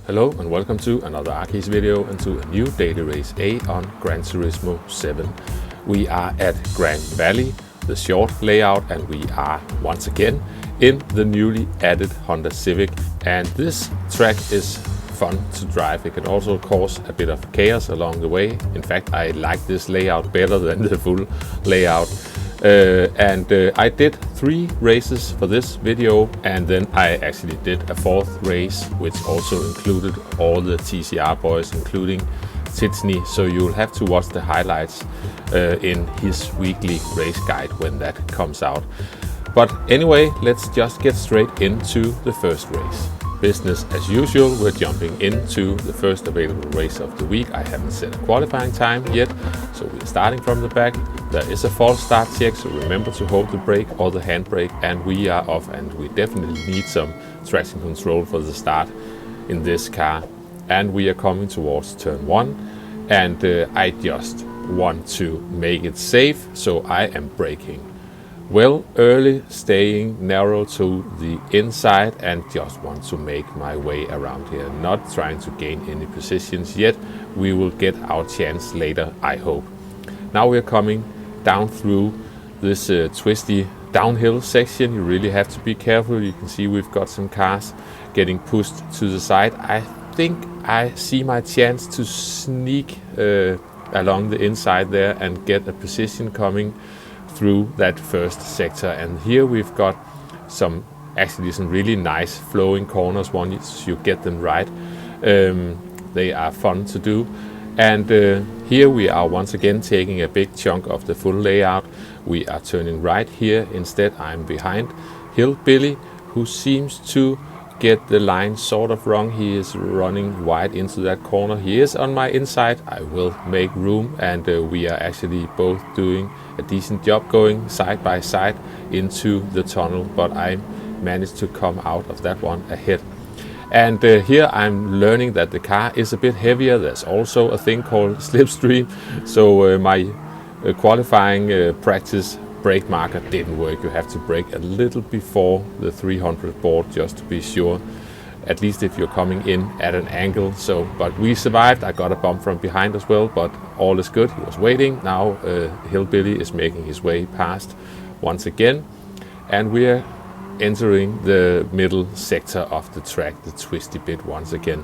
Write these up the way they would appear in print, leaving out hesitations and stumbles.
Hello and welcome to another Arcade video and to a new daily race A on Gran Turismo 7. We are at Grand Valley, the short layout, and we are once again in the newly added Honda Civic. And this track is fun to drive. It can also cause a bit of chaos along the way. In fact, I like this layout better than the full layout. I did 3 races for this video, and then I actually did a 4th race, which also included all the TCR boys, including Titsny, so you'll have to watch the highlights in his weekly race guide when that comes out. But anyway, let's just get straight into the first race. Business as usual, we're jumping into the first available race of the week. I haven't set a qualifying time yet, so we're starting from the back. There is a false start check, so remember to hold the brake or the handbrake, and we are off, and we definitely need some traction control for the start in this car. And we are coming towards turn 1, and I just want to make it safe, so I am braking well early, staying narrow to the inside, and just want to make my way around here, not trying to gain any positions yet. We will get our chance later, I hope. Now we're coming down through this twisty downhill section. You really have to be careful. You can see we've got some cars getting pushed to the side. I think I see my chance to sneak along the inside there and get a position coming through that first sector. And here we've got some really nice flowing corners once you get them right. They are fun to do. And here we are once again taking a big chunk of the full layout. We are turning right here. Instead, I'm behind Hillbilly, who seems to get the line sort of wrong. He is running wide into that corner. He is on my inside. I will make room, and we are actually both doing a decent job going side by side into the tunnel, but I managed to come out of that one ahead. And here I'm learning that the car is a bit heavier. There's also a thing called slipstream, so my qualifying practice brake marker didn't work. You have to brake a little before the 300 board just to be sure, at least if you're coming in at an angle. But we survived. I got a bump from behind as well, but all is good. He was waiting. Now Hillbilly is making his way past once again, and we're entering the middle sector of the track, the twisty bit once again.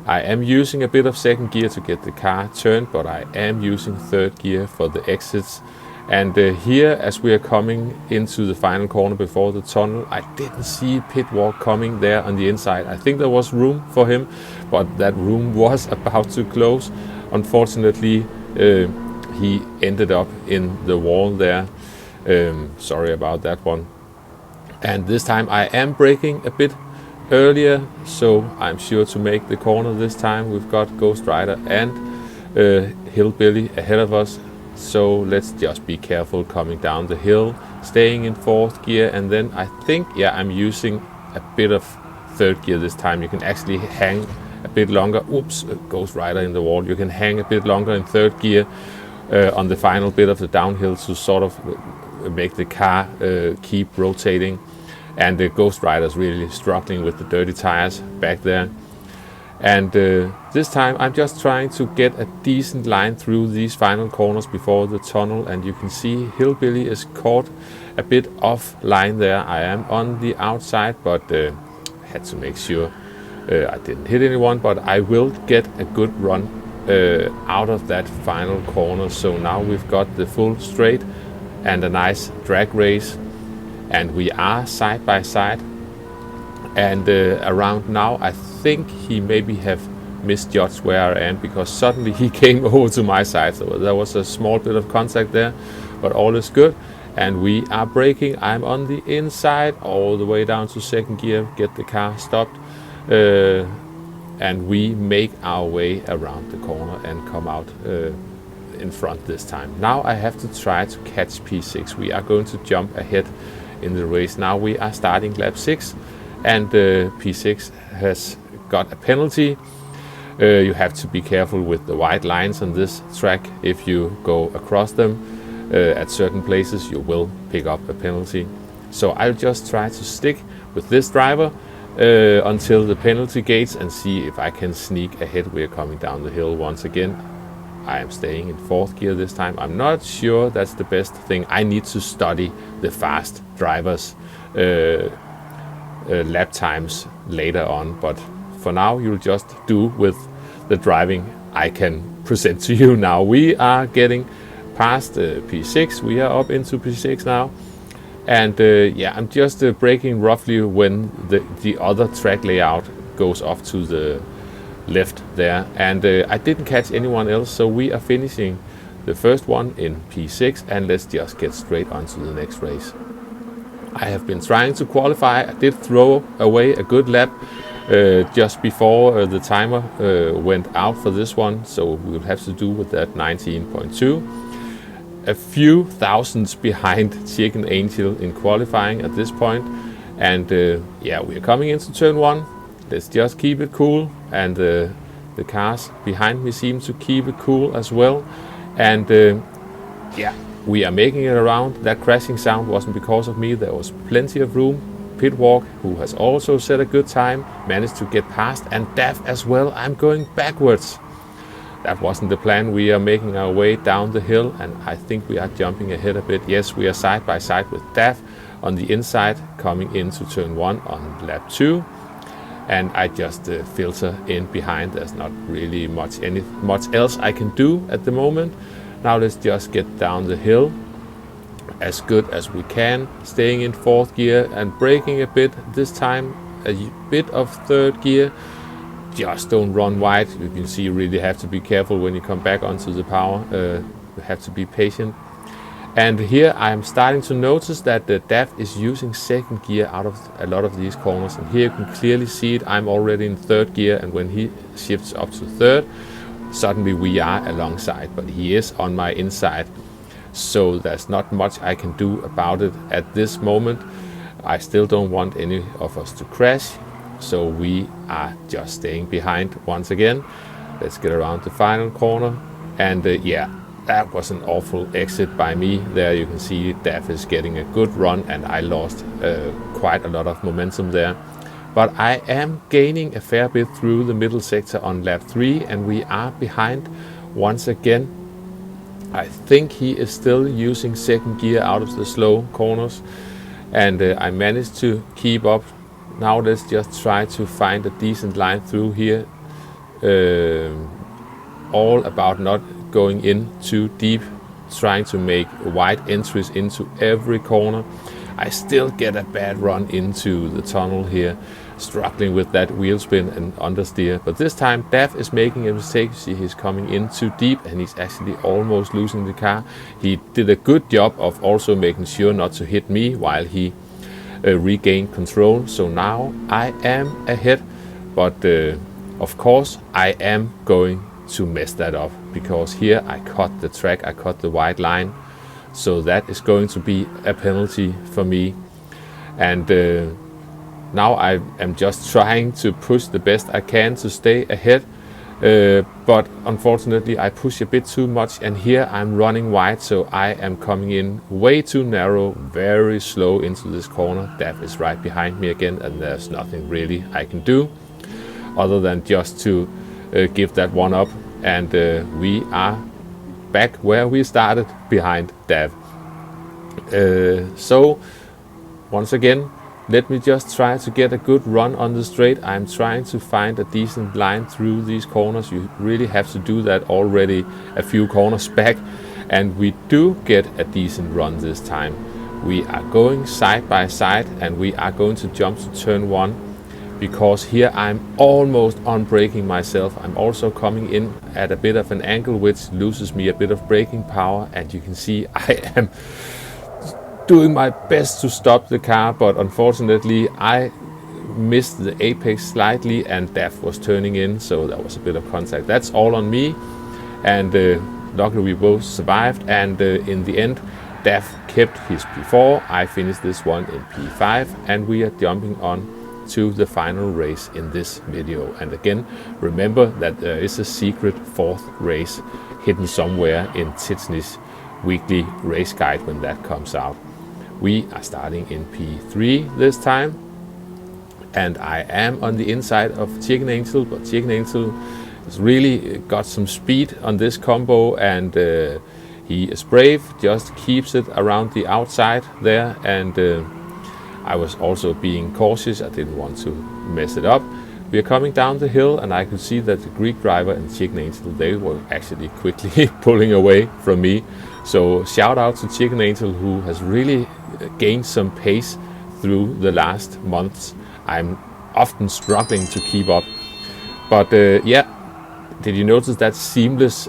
I am using a bit of second gear to get the car turned, but I am using third gear for the exits. And here, as we are coming into the final corner before the tunnel, I didn't see pit walk coming there on the inside. I think there was room for him, but that room was about to close. Unfortunately, he ended up in the wall there. Sorry about that one. And this time I am braking a bit earlier, so I'm sure to make the corner this time. We've got Ghost Rider and Hillbilly ahead of us. So let's just be careful coming down the hill, staying in 4th gear, and then I think, I'm using a bit of 3rd gear this time. You can actually hang a bit longer. Oops, Ghost Rider in the wall. You can hang a bit longer in 3rd gear on the final bit of the downhill to sort of make the car keep rotating. And the Ghost Rider is really struggling with the dirty tires back there. And this time I'm just trying to get a decent line through these final corners before the tunnel, and you can see Hillbilly is caught a bit off line there. I am on the outside, but had to make sure I didn't hit anyone, but I will get a good run out of that final corner. So now we've got the full straight and a nice drag race, and we are side by side. And around now, I think he maybe have misjudged where I am, because suddenly he came over to my side. So there was a small bit of contact there, but all is good. And we are braking. I'm on the inside all the way down to 2nd gear, get the car stopped. And we make our way around the corner and come out in front this time. Now I have to try to catch P6. We are going to jump ahead in the race. Now we are starting lap 6. And P6 has got a penalty. You have to be careful with the white lines on this track. If you go across them at certain places, you will pick up a penalty. So I'll just try to stick with this driver until the penalty gates and see if I can sneak ahead. We're coming down the hill once again. I am staying in 4th gear this time. I'm not sure that's the best thing. I need to study the fast drivers' lap times later on, but for now you'll just do with the driving I can present to you now. We are getting past P6. We are up into P6 now. And yeah, I'm just braking roughly when the other track layout goes off to the left there. And I didn't catch anyone else, so we are finishing the first one in P6, and let's just get straight on to the next race. I have been trying to qualify. I did throw away a good lap just before the timer went out for this one, so we'll have to do with that 19.2. A few thousands behind Chicken Angel in qualifying at this point, and yeah, we're coming into turn 1. Let's just keep it cool, and the cars behind me seem to keep it cool as well. And yeah, we are making it around. That crashing sound wasn't because of me. There was plenty of room. Pitwalk, who has also set a good time, managed to get past, and Daf as well. I'm going backwards. That wasn't the plan. We are making our way down the hill, and I think we are jumping ahead a bit. Yes, we are side by side with Daf on the inside, coming into turn 1 on lap 2. And I just filter in behind. There's not really much else I can do at the moment. Now let's just get down the hill as good as we can, staying in 4th gear and braking a bit this time, a bit of 3rd gear. Just don't run wide. You can see you really have to be careful when you come back onto the power. You have to be patient. And here I'm starting to notice that the DAF is using 2nd gear out of a lot of these corners. And here you can clearly see it. I'm already in 3rd gear, and when he shifts up to 3rd, suddenly we are alongside, but he is on my inside. So there's not much I can do about it at this moment. I still don't want any of us to crash. So we are just staying behind once again. Let's get around the final corner. And yeah, that was an awful exit by me. There you can see DAF is getting a good run, and I lost quite a lot of momentum there. But I am gaining a fair bit through the middle sector on lap 3, and we are behind once again. I think he is still using 2nd gear out of the slow corners, and I managed to keep up. Now let's just try to find a decent line through here. All about not going in too deep, trying to make wide entries into every corner. I still get a bad run into the tunnel here, struggling with that wheel spin and understeer. But this time DAF is making a mistake. See, he's coming in too deep, and he's actually almost losing the car. He did a good job of also making sure not to hit me while he regained control. So now I am ahead, but of course I am going to mess that up, because here I cut the track, I cut the white line, so that is going to be a penalty for me. And now I am just trying to push the best I can to stay ahead, but unfortunately I push a bit too much, and here I'm running wide, so I am coming in way too narrow, very slow into this corner. DAF is right behind me again, and there's nothing really I can do other than just to give that one up, and we are back where we started, behind DAF. So once again, let me just try to get a good run on the straight. I'm trying to find a decent line through these corners. You really have to do that already a few corners back, and we do get a decent run this time. We are going side by side, and we are going to jump to turn 1, because here I'm almost unbraking myself. I'm also coming in at a bit of an angle, which loses me a bit of braking power, and you can see I am doing my best to stop the car, but unfortunately I missed the apex slightly, and DAF was turning in, so there was a bit of contact. That's all on me, and luckily we both survived, and in the end DAF kept his P4. I finished this one in P5, and we are jumping on to the final race in this video. And again, remember that there is a secret 4th race hidden somewhere in Titsney's weekly race guide when that comes out. We are starting in P3 this time, and I am on the inside of Chicken Angel, but Chicken Angel has really got some speed on this combo, and he is brave, just keeps it around the outside there, and I was also being cautious. I didn't want to mess it up. We are coming down the hill, and I could see that the Greek driver and Chicken Angel, they were actually quickly pulling away from me. So shout out to Chicken Angel, who has really gained some pace through the last months. I'm often struggling to keep up. But yeah, did you notice that seamless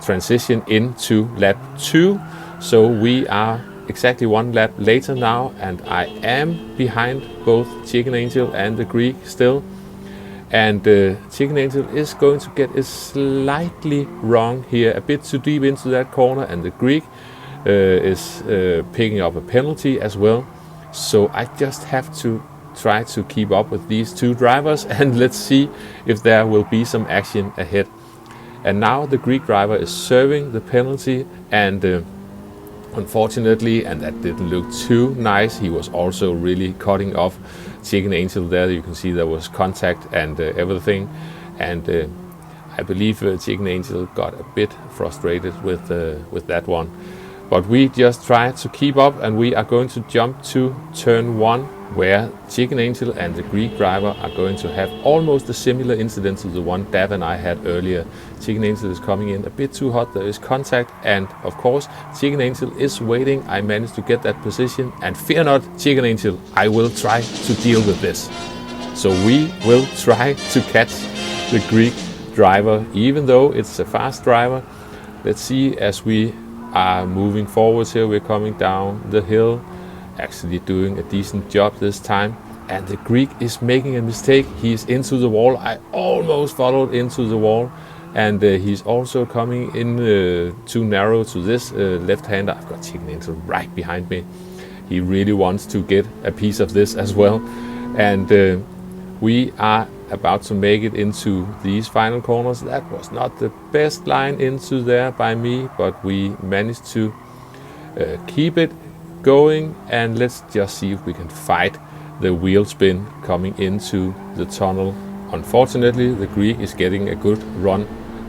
transition into lap 2? So we are exactly 1 lap later now, and I am behind both Chicken Angel and the Greek still. And Chicken Angel is going to get it slightly wrong here, a bit too deep into that corner, and the Greek is picking up a penalty as well. So I just have to try to keep up with these two drivers, and let's see if there will be some action ahead. And now the Greek driver is serving the penalty, and unfortunately, and that didn't look too nice, he was also really cutting off Chicken Angel there. You can see there was contact and everything, and I believe Chicken Angel got a bit frustrated with that one. But we just try to keep up, and we are going to jump to turn 1, where Chicken Angel and the Greek driver are going to have almost a similar incident to the one Dav and I had earlier. Chicken Angel is coming in a bit too hot, there is contact, and of course Chicken Angel is waiting. I managed to get that position, and fear not, Chicken Angel, I will try to deal with this. So we will try to catch the Greek driver, even though it's a fast driver. Let's see, as we are moving forwards here, we're coming down the hill, actually doing a decent job this time, and the Greek is making a mistake. He's into the wall. I almost followed into the wall, and he's also coming in too narrow to this left-hander. I've got Chicken Angel right behind me. He really wants to get a piece of this as well, and we are about to make it into these final corners. That was not the best line into there by me, but we managed to keep it going, and let's just see if we can fight the wheel spin coming into the tunnel. Unfortunately, the Greek is getting a good run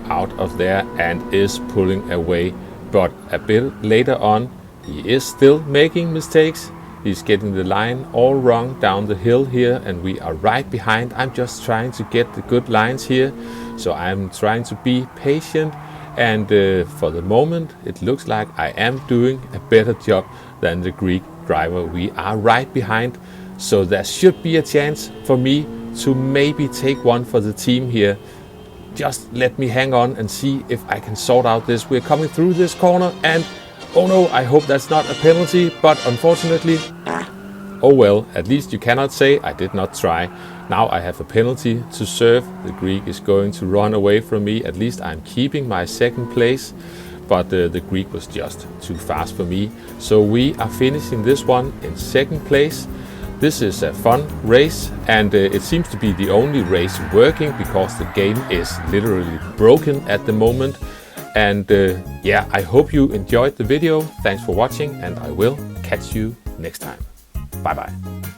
out of there and is pulling away, but a bit later on he is still making mistakes. He's getting the line all wrong down the hill here, and we are right behind. I'm just trying to get the good lines here, so I'm trying to be patient, and for the moment it looks like I am doing a better job than the Greek driver. We are right behind, so there should be a chance for me to maybe take one for the team here. Just let me hang on and see if I can sort out this. We're coming through this corner, and oh no, I hope that's not a penalty, but unfortunately, oh well, at least you cannot say I did not try. Now I have a penalty to serve. The Greek is going to run away from me. At least I'm keeping my second place, but the Greek was just too fast for me. So we are finishing this one in second place. This is a fun race, and it seems to be the only race working, because the game is literally broken at the moment. And yeah, I hope you enjoyed the video. Thanks for watching, and I will catch you next time. Bye bye.